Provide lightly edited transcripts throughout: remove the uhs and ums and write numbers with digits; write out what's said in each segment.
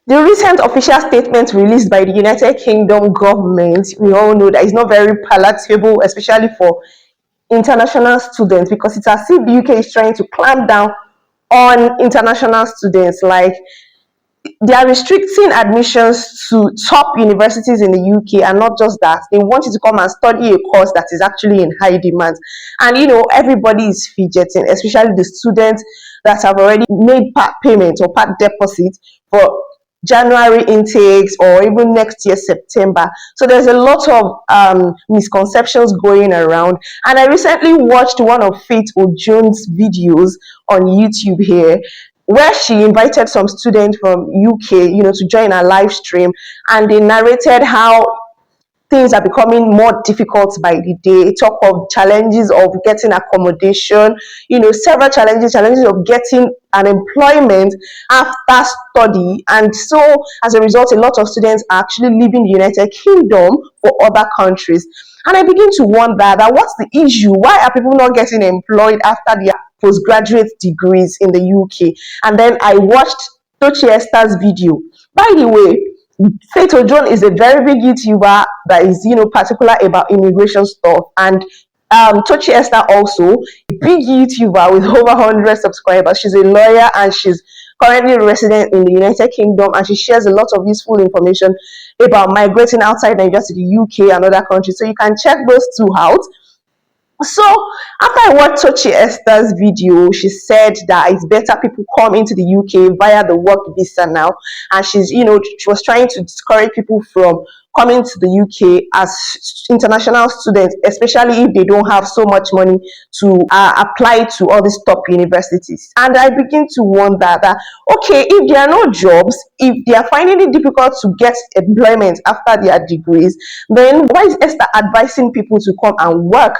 The recent official statement released by the United Kingdom government, we all know that it's not very palatable, especially for international students, because it's as if the UK is trying to clamp down on international students. Like, they are restricting admissions to top universities in the UK, and not just that, they want you to come and study a course that is actually in high demand. And everybody is fidgeting, especially the students that have already made part payment or part deposit for January intakes, or even next year September. So there's a lot of misconceptions going around. And I recently watched one of Faith Ojone's videos on YouTube here, where she invited some students from UK, to join a live stream, and they narrated how things are becoming more difficult by the day. Talk of challenges of getting accommodation, several challenges of getting an employment after study. And so as a result, a lot of students are actually leaving the United Kingdom for other countries. And I begin to wonder that what's the issue? Why are people not getting employed after their postgraduate degrees in the UK? And then I watched Tochiesther's video. By the way, Faith Ojone is a very big YouTuber that is, particular about immigration stuff. And Tochiesther also, a big YouTuber with over 100 subscribers. She's a lawyer, and she's currently resident in the United Kingdom, and she shares a lot of useful information about migrating outside Nigeria to the UK and other countries. So you can check those two out. So after I watched Tochiesther's video, she said that it's better people come into the UK via the work visa now, and she was trying to discourage people from coming to the UK as international students, especially if they don't have so much money to apply to all these top universities. And I begin to wonder that, okay, if there are no jobs, if they are finding it difficult to get employment after their degrees, then why is Esther advising people to come and work?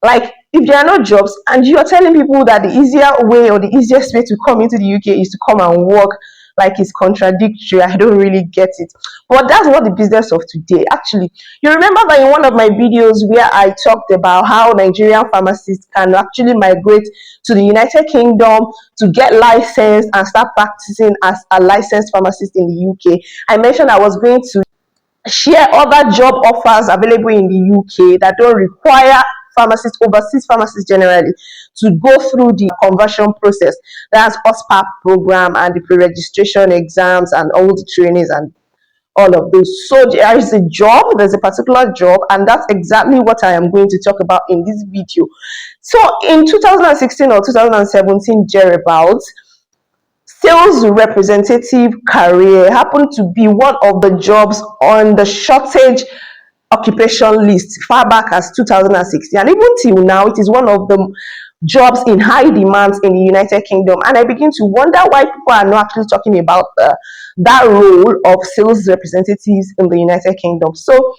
Like, if there are no jobs and you are telling people that the easier way or the easiest way to come into the UK is to come and work, like, it's contradictory. I don't really get it. But that's not the business of today. Actually, you remember that in one of my videos where I talked about how Nigerian pharmacists can actually migrate to the United Kingdom to get licensed and start practicing as a licensed pharmacist in the UK. I mentioned I was going to share other job offers available in the UK that don't require pharmacists, overseas pharmacists generally, to go through the conversion process. That's OSPAP program and the pre-registration exams and all the trainings and all of those. So there is a job, there's a particular job, and that's exactly what I am going to talk about in this video. So in 2016 or 2017 thereabouts, sales representative career happened to be one of the jobs on the shortage occupation list far back as 2016, and even till now it is one of the jobs in high demands in the United Kingdom. And I begin to wonder why people are not actually talking about that role of sales representatives in the United Kingdom. So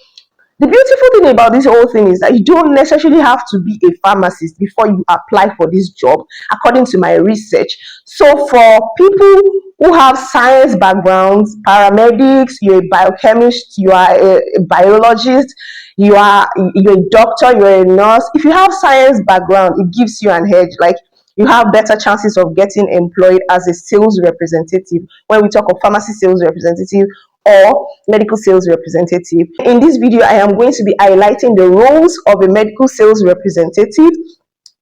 the beautiful thing about this whole thing is that you don't necessarily have to be a pharmacist before you apply for this job, according to my research. So for people who have science backgrounds, paramedics, you're a biochemist, you are a biologist, you're a doctor, you're a nurse. If you have science background, it gives you an edge. Like, you have better chances of getting employed as a sales representative when we talk of pharmacy sales representative or medical sales representative. In this video, I am going to be highlighting the roles of a medical sales representative,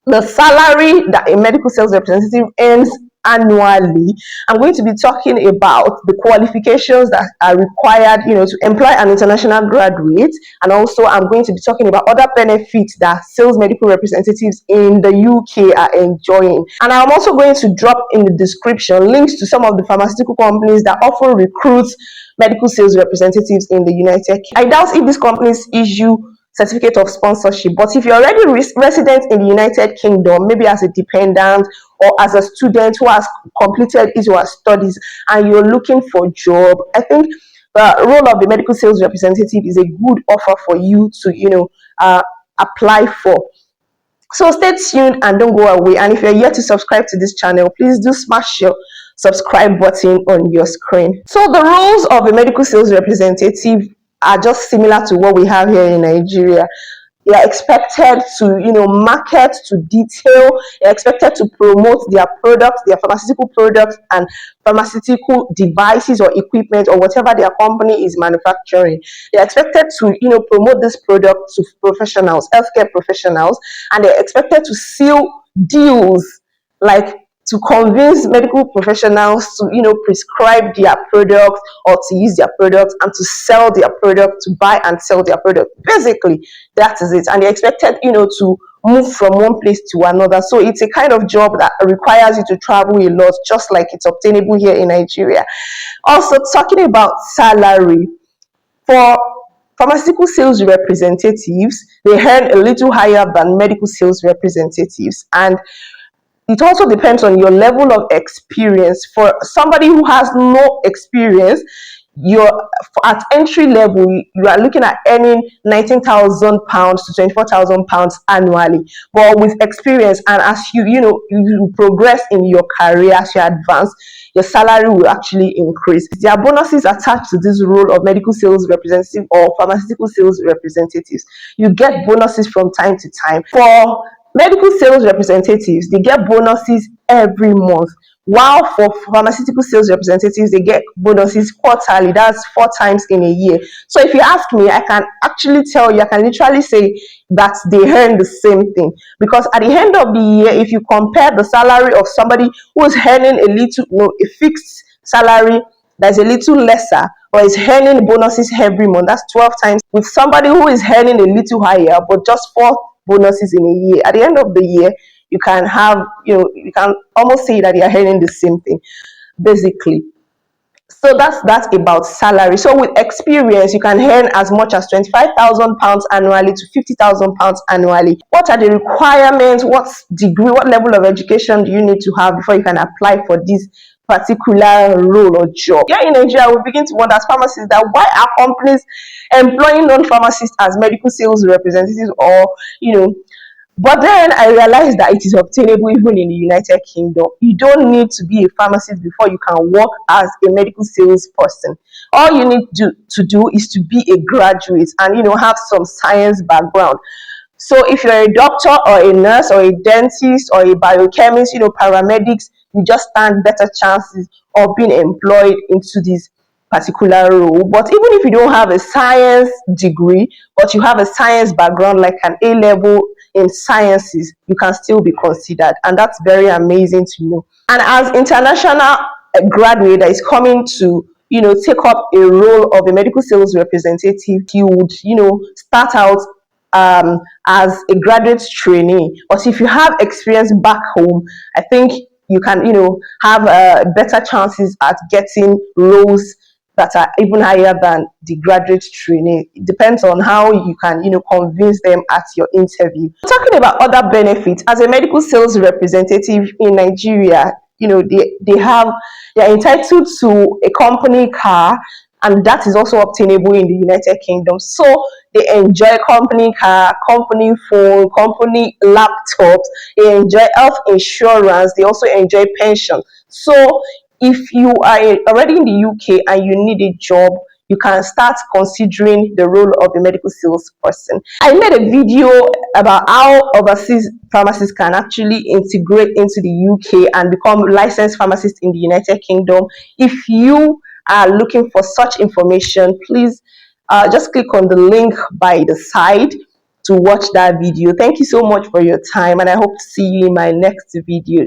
the salary that a medical sales representative earns annually. I'm going to be talking about the qualifications that are required, to employ an international graduate, and also I'm going to be talking about other benefits that sales medical representatives in the UK are enjoying. And I'm also going to drop in the description links to some of the pharmaceutical companies that often recruit medical sales representatives in the United Kingdom. I doubt if these companies issue certificate of sponsorship, but if you're already resident in the United Kingdom, maybe as a dependent or as a student who has completed his or her studies and you're looking for a job, I think the role of the medical sales representative is a good offer for you to apply for. So stay tuned and don't go away. And if you're yet to subscribe to this channel, please do smash your subscribe button on your screen. So the roles of a medical sales representative are just similar to what we have here in Nigeria. They are expected to, market to detail. They're expected to promote their products, their pharmaceutical products and pharmaceutical devices or equipment or whatever their company is manufacturing. They're expected to, promote this product to professionals, healthcare professionals, and they're expected to seal deals, like to convince medical professionals to, prescribe their products or to use their products and to sell their product, to buy and sell their product. Basically, that is it. And they're expected, to move from one place to another. So it's a kind of job that requires you to travel a lot, just like it's obtainable here in Nigeria. Also, talking about salary, for pharmaceutical sales representatives, they earn a little higher than medical sales representatives. And it also depends on your level of experience. For somebody who has no experience, you're at entry level, you are looking at earning £19,000 to £24,000 annually. But with experience, and as you progress in your career, as you advance, your salary will actually increase. There are bonuses attached to this role of medical sales representative or pharmaceutical sales representatives. You get bonuses from time to time. For medical sales representatives, they get bonuses every month, while for pharmaceutical sales representatives, they get bonuses quarterly. That's 4 times in a year. So if you ask me, I can actually tell you, I can literally say that they earn the same thing, because at the end of the year, if you compare the salary of somebody who is earning a fixed salary that's a little lesser, or is earning bonuses every month, that's 12 times, with somebody who is earning a little higher but just 4 bonuses in a year, at the end of the year, you can have, you can almost say that they are earning the same thing, basically. So that's about salary. So with experience, you can earn as much as £25,000 annually to £50,000 annually. What are the requirements? What degree, what level of education do you need to have before you can apply for this particular role or job? Here in Nigeria, we begin to wonder as pharmacists that why are companies employing non-pharmacists as medical sales representatives, or but then I realized that it is obtainable even in the United Kingdom. You don't need to be a pharmacist before you can work as a medical salesperson. All you need to do is to be a graduate and have some science background. So if you're a doctor or a nurse or a dentist or a biochemist, paramedics, you just stand better chances of being employed into this particular role. But even if you don't have a science degree, but you have a science background like an A level in sciences, you can still be considered. And that's very amazing to know. And as international graduate that is coming to take up a role of a medical sales representative, you would start out as a graduate trainee. But if you have experience back home, I think you can have better chances at getting roles that are even higher than the graduate trainee. It depends on how you can convince them at your interview. Talking about other benefits, as a medical sales representative in Nigeria, they're entitled to a company car, and that is also obtainable in the United Kingdom. So they enjoy company car, company phone, company laptops. They enjoy health insurance. They also enjoy pension. So if you are already in the UK and you need a job, you can start considering the role of a medical salesperson. I made a video about how overseas pharmacists can actually integrate into the UK and become licensed pharmacists in the United Kingdom. If you are looking for such information, please just click on the link by the side to watch that video. Thank you so much for your time, and I hope to see you in my next video.